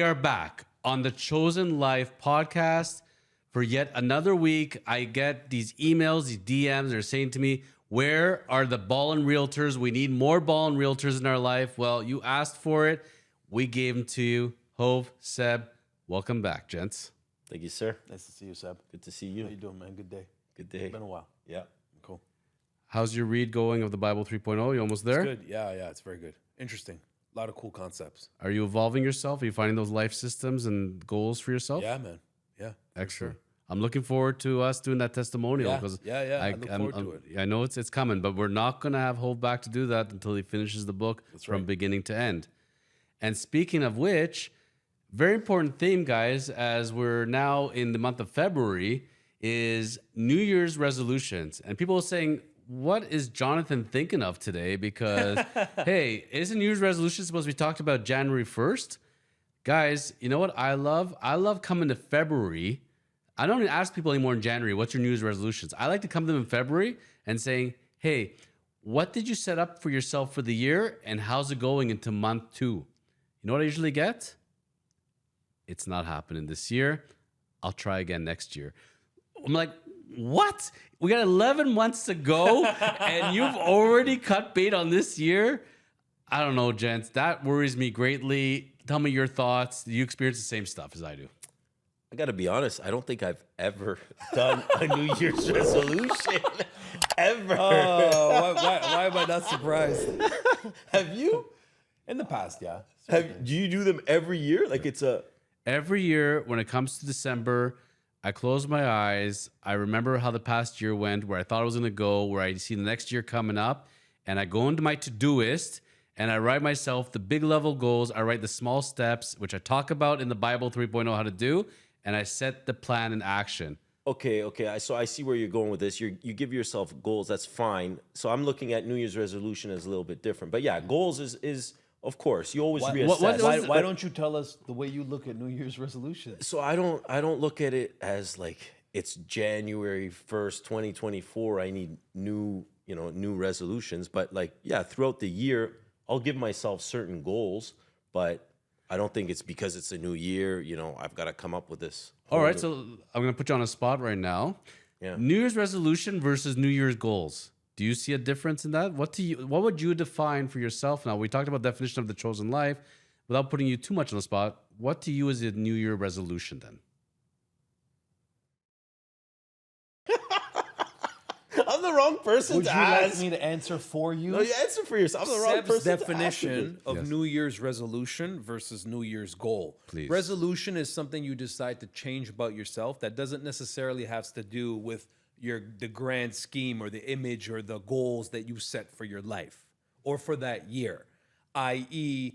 are back on the Chosen Life podcast for yet another week. I get these emails, these DMs. They're saying to me, where are the ballin' realtors? We need more ballin' realtors in our life. Well, you asked for it. We gave them to you. Hove, Seb, welcome back, gents. Thank you, sir. Nice to see you, Seb. Good to see you. How you doing, man? Good day. Good day. It's been a while. Yeah. Cool. How's your read going of the Bible 3.0? You almost there? It's good. Yeah, it's very good. Interesting. A lot of cool concepts. Are you evolving yourself? Are you finding those life systems and goals for yourself? Yeah, man. Yeah. Excellent. Sure. I'm looking forward to us doing that testimonial. Yeah. I look forward to it. I know it's coming, but we're not going to have Hove back to do that until he finishes the book from beginning to end. And speaking of which, very important theme, guys, as we're now in the month of February, is New Year's resolutions. And people are saying, what is Jonathan thinking of today? Because, hey, isn't New Year's resolution supposed to be talked about January 1st? Guys, you know what I love? I love coming to February. I don't even ask people anymore in January, what's your New Year's resolutions? I like to come to them in February and saying, hey, what did you set up for yourself for the year? And how's it going into month 2? You know what I usually get? It's not happening this year. I'll try again next year. I'm like, what? We got 11 months to go and you've already cut bait on this year? I don't know, gents. That worries me greatly. Tell me your thoughts. Do you experience the same stuff as I do? I got to be honest. I don't think I've ever done a New Year's resolution. Ever. Oh, why am I not surprised? Have you? In the past, yeah. Do you do them every year? Like it's a... Every year when it comes to December, I close my eyes. I remember how the past year went, where I thought it was going to go, where I see the next year coming up, and I go into my Todoist and I write myself the big level goals. I write the small steps, which I talk about in the Bible 3.0 how to do, and I set the plan in action. Okay. So I see where you're going with this. You give yourself goals. That's fine. So I'm looking at New Year's resolution as a little bit different. But yeah, goals is of course, you always reassess. Why don't you tell us the way you look at New Year's resolutions? So I don't look at it as like it's January 1st, 2024. I need new resolutions. But like, yeah, throughout the year, I'll give myself certain goals, but I don't think it's because it's a new year, I've got to come up with this. All right, so I'm going to put you on a spot right now. Yeah. New Year's resolution versus New Year's goals. Do you see a difference in that? What would you define for yourself now? We talked about definition of the chosen life. Without putting you too much on the spot, what to you is a New Year resolution then? I'm the wrong person Would to you ask. like me to answer for you? No, you answer for yourself. I'm the wrong Seb's person definition to of Yes. New Year's resolution versus New Year's goal. Please. Resolution is something you decide to change about yourself that doesn't necessarily have to do with the grand scheme or the image or the goals that you set for your life or for that year. I.e.,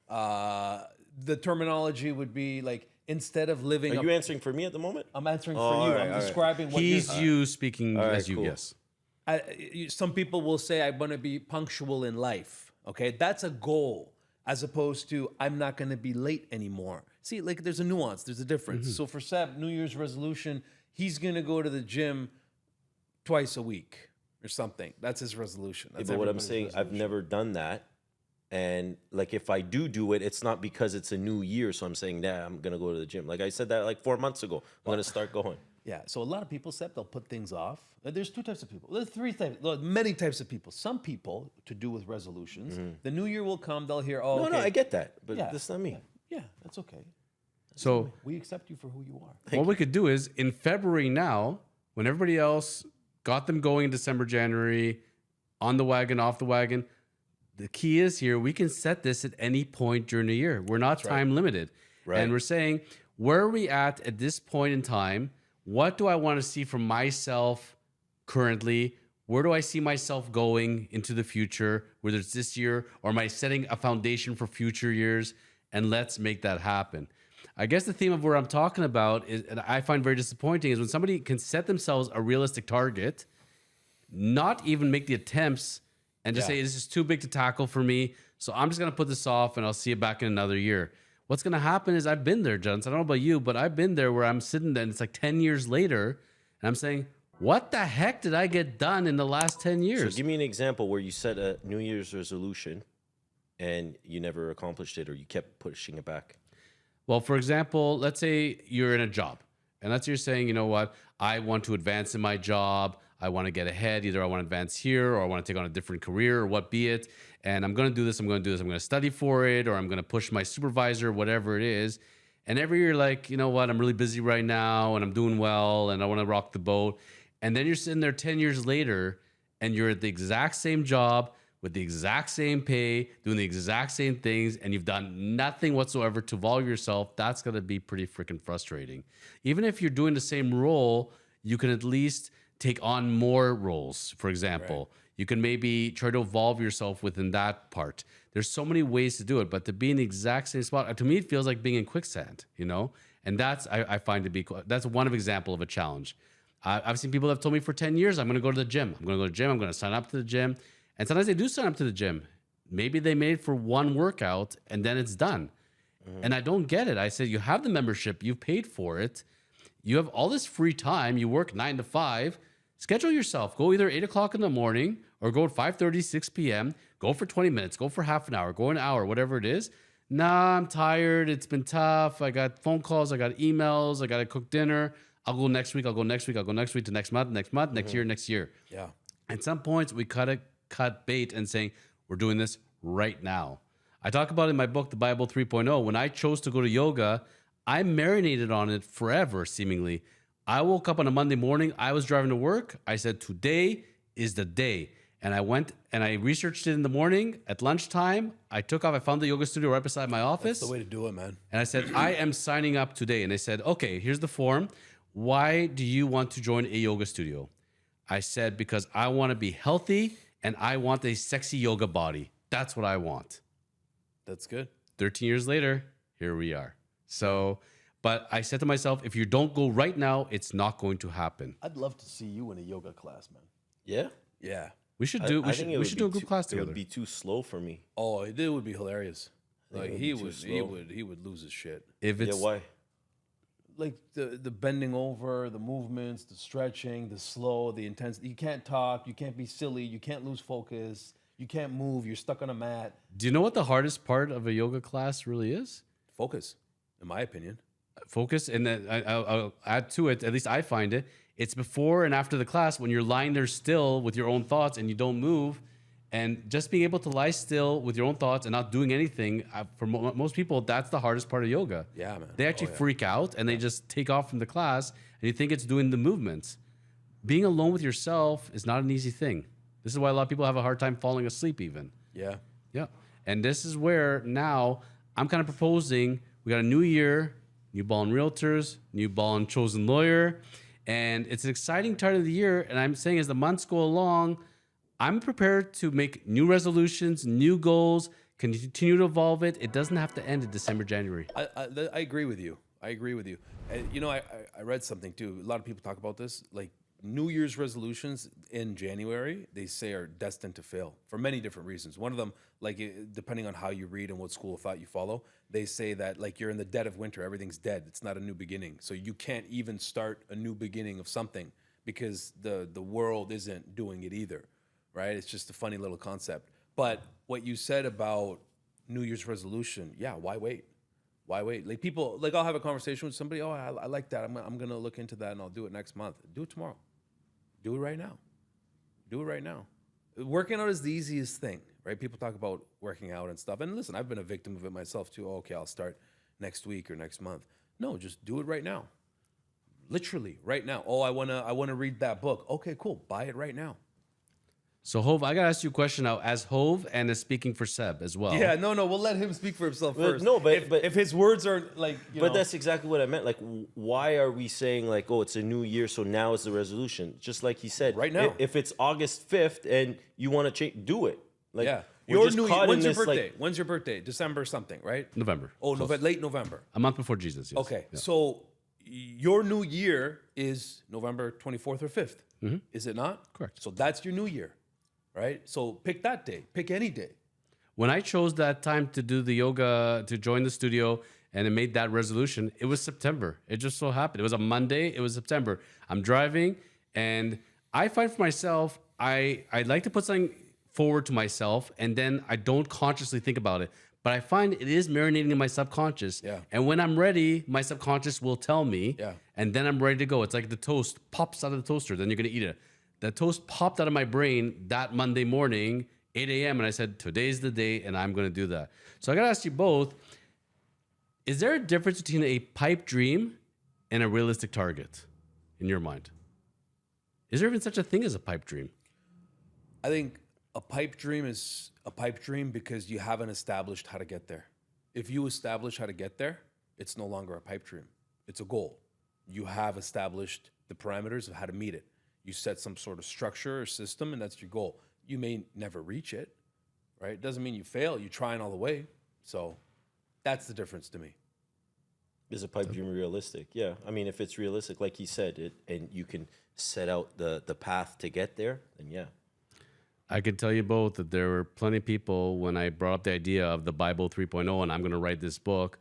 the terminology would be like, instead of living Are you answering for me at the moment? I'm answering for all you. right, I'm all right. describing what He's you're... you speaking as you, cool. yes. Some people will say, I want to be punctual in life. Okay, that's a goal, as opposed to I'm not going to be late anymore. See, like there's a nuance, there's a difference. So for Seb, New Year's resolution, he's going to go to the gym twice a week or something. That's his resolution. That's But what I'm everybody's saying, I've resolution. never done that. And like, if I do it, it's not because it's a new year. So I'm saying, I'm going to go to the gym. Like I said that like 4 months ago, I'm going to start going. Yeah, so a lot of people, Seb, they'll put things off. There's two types of people. There's three types, many types of people. Some people, to do with resolutions, the new year will come, they'll hear, oh, No, okay. I get that. But Yeah. that's not me. Yeah, that's okay. So We accept you for who you are. what we could do is in February now, when everybody else got them going in December, January, on the wagon, off the wagon, the key is here, we can set this at any point during the year. We're not time limited. Right. And we're saying, where are we at this point in time? What do I want to see from myself currently? Where do I see myself going into the future, whether it's this year or am I setting a foundation for future years? And let's make that happen. I guess the theme of what I'm talking about is, and I find very disappointing, is when somebody can set themselves a realistic target, not even make the attempts, and just say, this is too big to tackle for me, so I'm just going to put this off and I'll see it back in another year. What's going to happen is I've been there, Jones. I don't know about you, but I've been there where I'm sitting there and it's like 10 years later and I'm saying, what the heck did I get done in the last 10 years? So give me an example where you set a New Year's resolution and you never accomplished it or you kept pushing it back. Well, for example, let's say you're in a job and let's say you're saying, you know what, I want to advance in my job. I want to get ahead. Either I want to advance here or I want to take on a different career or what be it. And I'm going to do this. I'm going to do this. I'm going to study for it, or I'm going to push my supervisor, whatever it is. And every year, like, you know what, I'm really busy right now and I'm doing well and I want to rock the boat. And then you're sitting there 10 years later and you're at the exact same job with the exact same pay, doing the exact same things, and you've done nothing whatsoever to evolve yourself. That's going to be pretty freaking frustrating. Even if you're doing the same role, you can at least take on more roles. For example, you can maybe try to evolve yourself within that part. There's so many ways to do it, but to be in the exact same spot, to me, it feels like being in quicksand, you know? And that's, I find to be, that's one example of a challenge. I've seen people that have told me for 10 years, I'm going to go to the gym. I'm going to go to the gym. I'm going to sign up to the gym. And sometimes they do sign up to the gym. Maybe they made it for one workout and then it's done. And I don't get it. I said, you have the membership, you've paid for it. You have all this free time. You work 9 to 5. Schedule yourself. Go either 8 o'clock in the morning or go at 5:30, 6 p.m. Go for 20 minutes. Go for half an hour. Go an hour, whatever it is. Nah, I'm tired. It's been tough. I got phone calls. I got emails. I got to cook dinner. I'll go next week. I'll go next week. I'll go next week to next month, next year, next year. Yeah. At some points, we cut bait and saying, we're doing this right now. I talk about it in my book, The Bible 3.0. When I chose to go to yoga, I marinated on it forever, seemingly. I woke up on a Monday morning. I was driving to work. I said, today is the day. And I went and I researched it in the morning. At lunchtime, I took off. I found the yoga studio right beside my office. That's the way to do it, man. And I said, I am signing up today. And they said, okay, here's the form. Why do you want to join a yoga studio? I said, because I want to be healthy and I want a sexy yoga body. That's what I want. That's good. 13 years later, here we are. So, but I said to myself, if you don't go right now, it's not going to happen. I'd love to see you in a yoga class, man. Yeah. Yeah. We should do. I think We should do a group class It together. would be too slow for me. Oh, it would be hilarious. Like would he be too would, slow. he would lose his shit. If Yeah, it's why? Like the bending over, the movements, the stretching, the slow, the intensity. You can't talk. You can't be silly. You can't lose focus. You can't move. You're stuck on a mat. do you know what the hardest part of a yoga class really is? Focus, in my opinion. Focus, and then I'll add to it. At least I find it. It's before and after the class when you're lying there still with your own thoughts and you don't move, and just being able to lie still with your own thoughts and not doing anything. For most people, that's the hardest part of yoga. Yeah, man. They actually freak out and they just take off from the class, and you think it's doing the movements. Being alone with yourself is not an easy thing. This is why a lot of people have a hard time falling asleep even. Yeah. Yeah. And this is where now I'm kind of proposing, we got a new year, new ball in realtors, new ball in chosen lawyer. And it's an exciting time of the year. And I'm saying as the months go along, I'm prepared to make new resolutions, new goals, continue to evolve it. It doesn't have to end in December, January. I agree with you. I agree with you. And, you know, I read something too. A lot of people talk about this. Like New Year's resolutions in January, they say are destined to fail for many different reasons. One of them, like depending on how you read and what school of thought you follow, they say that like you're in the dead of winter, everything's dead. It's not a new beginning. So you can't even start a new beginning of something because the world isn't doing it either, right? It's just a funny little concept. But what you said about New Year's resolution, yeah, why wait? Why wait? Like people, like I'll have a conversation with somebody. Oh, I like that. I'm gonna look into that and I'll do it next month. Do it tomorrow. Do it right now. Do it right now. Working out is the easiest thing, right? People talk about working out and stuff. And listen, I've been a victim of it myself too. Oh, okay, I'll start next week or next month. No, just do it right now. Literally right now. Oh, I wanna read that book. Okay, cool. Buy it right now. So, Hove, I got to ask you a question now as Hove and as speaking for Seb as well. Yeah, no, we'll let him speak for himself Well, first. no, but- if his words are like, you But know, that's exactly what I meant. Like, why are we saying like, oh, it's a new year, so now is the resolution? Just like he said, Right now. If it's August 5th and you want to change, do it. Like, yeah. we're Your just new caught in when's your this, birthday? like- When's your birthday? December something, right? November. Oh, Close. late November. A month before Jesus. Yes. Okay, Yeah. so your new year is November 24th or 5th, is it not? Correct. So that's your new year, right? So pick that day. Pick any day. When I chose that time to do the yoga, to join the studio, and I made that resolution, it was September. It just so happened. It was a Monday. It was September. I'm driving, and I find for myself, I like to put something forward to myself, and then I don't consciously think about it. But I find it is marinating in my subconscious. Yeah. And when I'm ready, my subconscious will tell me, Yeah. and then I'm ready to go. It's like the toast pops out of the toaster, then you're gonna eat it. The toast popped out of my brain that Monday morning, 8 a.m., and I said, today's the day, and I'm gonna do that. So I gotta ask you both, is there a difference between a pipe dream and a realistic target in your mind? Is there even such a thing as a pipe dream? I think a pipe dream is a pipe dream because you haven't established how to get there. If you establish how to get there, it's no longer a pipe dream. It's a goal. You have established the parameters of how to meet it. You set some sort of structure or system, and that's your goal. You may never reach it, right? It doesn't mean you fail. You're trying all the way. So that's the difference to me. Is a pipe dream realistic? Yeah. I mean, if it's realistic, like he said, and you can set out the path to get there, then yeah. I can tell you both that there were plenty of people when I brought up the idea of the Bible 3.0 and I'm going to write this book.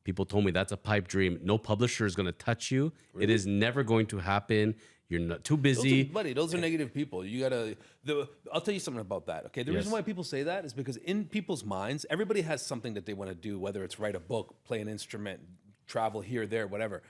People told me that's a pipe dream. No publisher is going to touch you. Really? It is never going to happen. You're not too busy. Those are negative people. You gotta. I'll tell you something about that. Okay, the reason why people say that is because in people's minds, everybody has something that they want to do, whether it's write a book, play an instrument, travel here, there, whatever.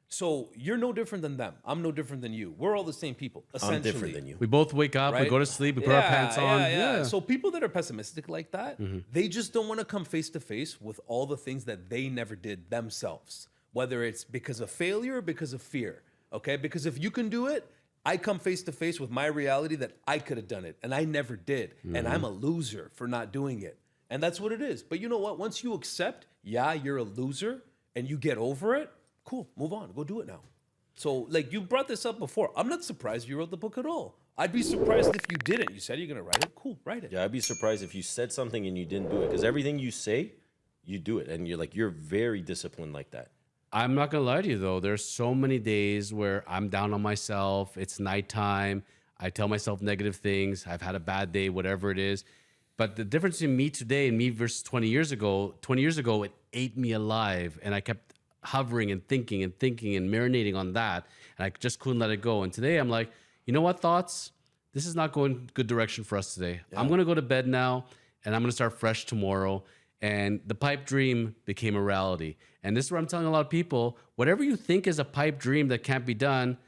So you're no different than them. I'm no different than you. We're all the same people, essentially. I'm different than you. We both wake up, we go to sleep, we put our pants on. Yeah. So people that are pessimistic like that, they just don't want to come face to face with all the things that they never did themselves, whether it's because of failure or because of fear. Okay? Because if you can do it, I come face to face with my reality that I could have done it and I never did. And I'm a loser for not doing it. And that's what it is. But you know what? Once you accept, you're a loser and you get over it, cool, move on, go do it now. So, like, you brought this up before. I'm not surprised you wrote the book at all. I'd be surprised if you didn't. You said you're going to write it. Cool, write it. Yeah, I'd be surprised if you said something and you didn't do it. Because everything you say, you do it. And you're very disciplined like that. I'm not going to lie to you, though. There's so many days where I'm down on myself. It's nighttime. I tell myself negative things. I've had a bad day, whatever it is. But the difference in me today and me versus 20 years ago, it ate me alive. And I kept hovering and thinking and marinating on that, and I just couldn't let it go. And today I'm like, you know what, thoughts? This is not going good direction for us today. Yeah. I'm going to go to bed now, and I'm going to start fresh tomorrow. And the pipe dream became a reality. And this is what I'm telling a lot of people. Whatever you think is a pipe dream that can't be done,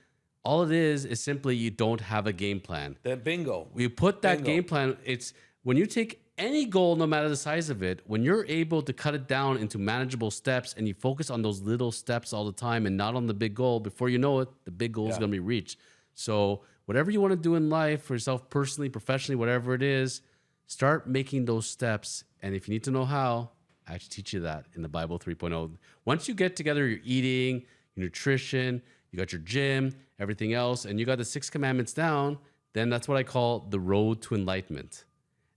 all it is simply you don't have a game plan. That bingo. You put that game plan. It's when you take any goal, no matter the size of it, when you're able to cut it down into manageable steps and you focus on those little steps all the time and not on the big goal, before you know it, the big goal is going to be reached. So whatever you want to do in life for yourself personally, professionally, whatever it is, start making those steps. And if you need to know how, I actually teach you that in the Bible 3.0. Once you get together your eating, your nutrition, you got your gym, everything else, and you got the 6 commandments down, then that's what I call the road to enlightenment.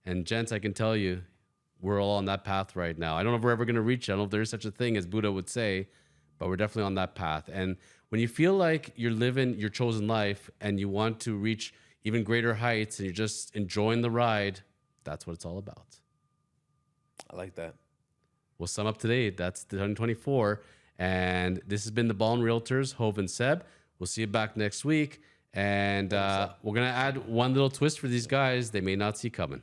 And gents, I can tell you, we're all on that path right now. I don't know if we're ever going to reach it. I don't know if there is such a thing as Buddha would say, but we're definitely on that path. And when you feel like you're living your chosen life and you want to reach even greater heights and you're just enjoying the ride, that's what it's all about. I like that. We'll sum up today. That's 2024. And this has been the Ballin Realtors, Hove and Seb. We'll see you back next week. And we're going to add one little twist for these guys they may not see coming.